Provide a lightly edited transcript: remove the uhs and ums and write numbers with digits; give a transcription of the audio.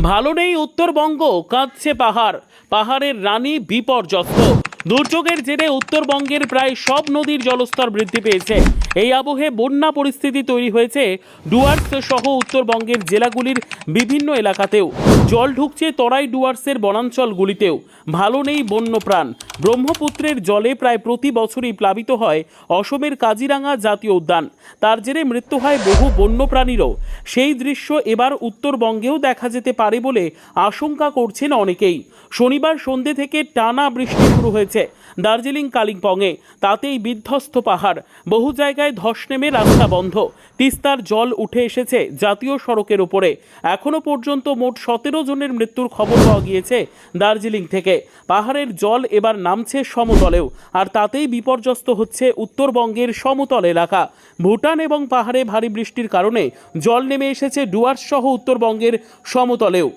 ভালো নেই উত্তরবঙ্গ, কাঁদছে পাহাড়, পাহাড়ের রানী বিপর্যস্ত। দুর্যোগের জেরে উত্তরবঙ্গের প্রায় সব নদীর জলস্তর বৃদ্ধি পেয়েছে। এই আবহে বন্যা পরিস্থিতি তৈরি হয়েছে ডুয়ার্স সহ উত্তরবঙ্গের জেলাগুলির বিভিন্ন এলাকাতেও। জল ঢুকছে তরাই ডুয়ার্সের বনাঞ্চলগুলিতেও। ভালো নেই বন্যপ্রাণ। ব্রহ্মপুত্রের জলে প্রায় প্রতি বছরই প্লাবিত হয় অসমের কাজিরাঙা জাতীয় উদ্যান। তার জেরে মৃত্যু হয় বহু বন্যপ্রাণীরও। সেই দৃশ্য এবার উত্তরবঙ্গেও দেখা যেতে পারে বলে আশঙ্কা করছেন অনেকেই। শনিবার সন্ধ্যে থেকে টানা বৃষ্টি শুরু হয়েছে দার্জিলিং কালিম্পংয়ে। তাতেই বিধ্বস্ত পাহাড়, বহু জায়গায় ধস নেমে রাস্তা বন্ধ। তিস্তার জল উঠে এসেছে জাতীয় সড়কের উপরে। এখনো পর্যন্ত মোট 17 জনের মৃত্যুর খবর পাওয়া গিয়েছে দার্জিলিং থেকে। পাহাড়ের জল এবার নামছে সমতলেও, আর তাতেই বিপর্যস্ত হচ্ছে উত্তরবঙ্গের সমতল এলাকা। ভুটান এবং পাহাড়ে ভারী বৃষ্টির কারণে জল নেমে এসেছে ডুয়ার্স সহ উত্তরবঙ্গের সমতলেও।